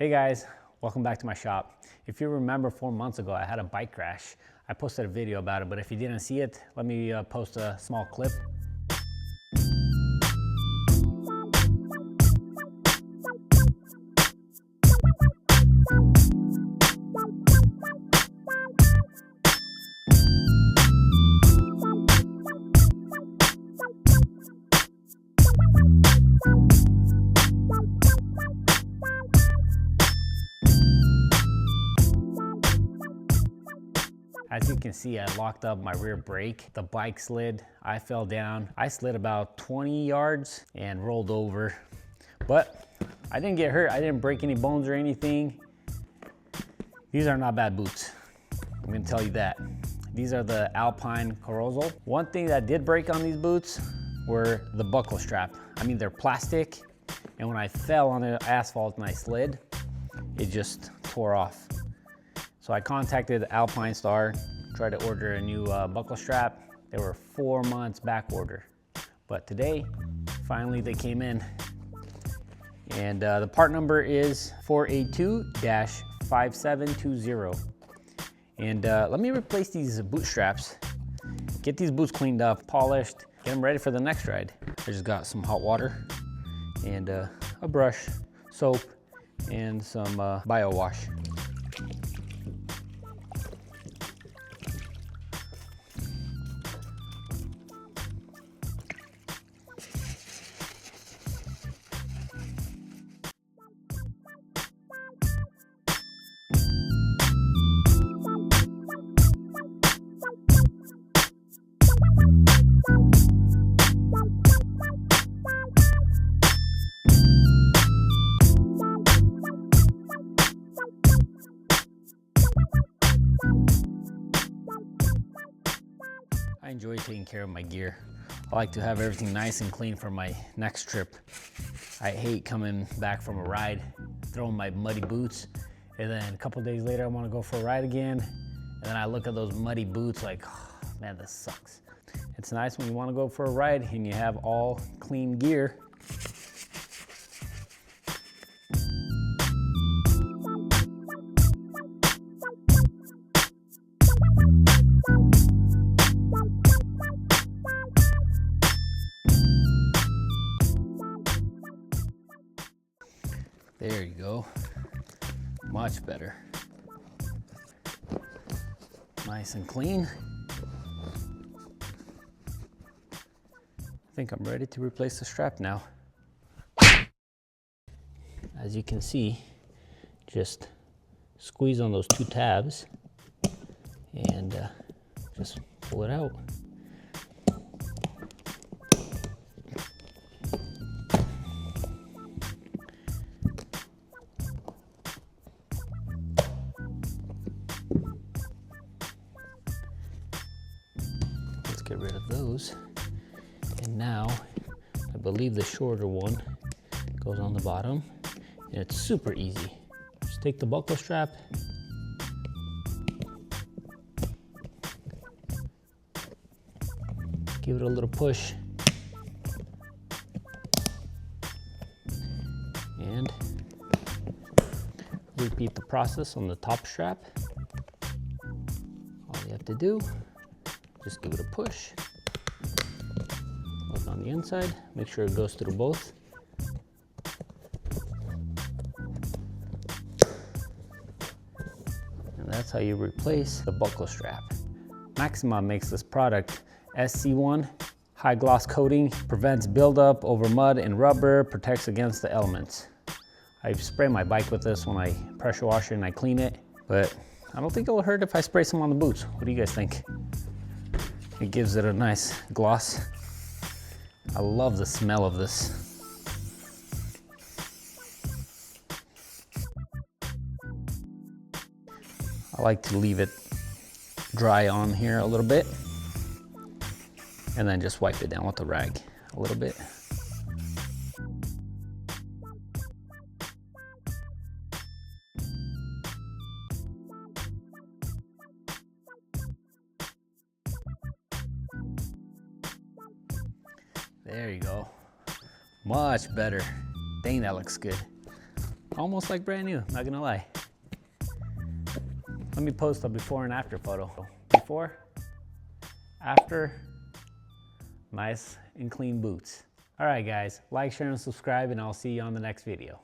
Hey guys, welcome back to my shop. If you remember 4 months ago, I had a bike crash. I posted a video about it, but if you didn't see it, let me post a small clip. As you can see, I locked up my rear brake. The bike slid, I fell down. I slid about 20 yards and rolled over, but I didn't get hurt. I didn't break any bones or anything. These are not bad boots. I'm gonna tell you that. These are the Alpine Carousel. One thing that did break on these boots were the buckle strap. I mean, they're plastic, and when I fell on the asphalt and I slid, it just tore off. So I contacted Alpinestar, tried to order a new buckle strap. They were 4 months back order. But today, finally they came in. And the part number is 482-5720. And let me replace these boot straps, get these boots cleaned up, polished, get them ready for the next ride. I just got some hot water and a brush, soap, and some bio wash. I enjoy taking care of my gear. I like to have everything nice and clean for my next trip. I hate coming back from a ride, throwing my muddy boots, and then a couple days later I want to go for a ride again, and then I look at those muddy boots like, oh, man, this sucks. It's nice when you want to go for a ride and you have all clean gear. There you go, much better. Nice and clean. I think I'm ready to replace the strap now. As you can see, just squeeze on those 2 tabs and just pull it out. Get rid of those, and now I believe the shorter one goes on the bottom, and it's super easy. Just take the buckle strap, give it a little push, and repeat the process on the top strap. All you have to do, just give it a push. Look on the inside, make sure it goes through both. And that's how you replace the buckle strap. Maxima makes this product SC1, high gloss coating, prevents buildup over mud and rubber, protects against the elements. I spray my bike with this when I pressure wash it and I clean it, but I don't think it'll hurt if I spray some on the boots. What do you guys think? It gives it a nice gloss. I love the smell of this. I like to leave it dry on here a little bit and then just wipe it down with a rag a little bit. There you go. Much better. Dang, that looks good. Almost like brand new, not gonna lie. Let me post a before and after photo. Before, after, nice and clean boots. All right guys, like, share, and subscribe, and I'll see you on the next video.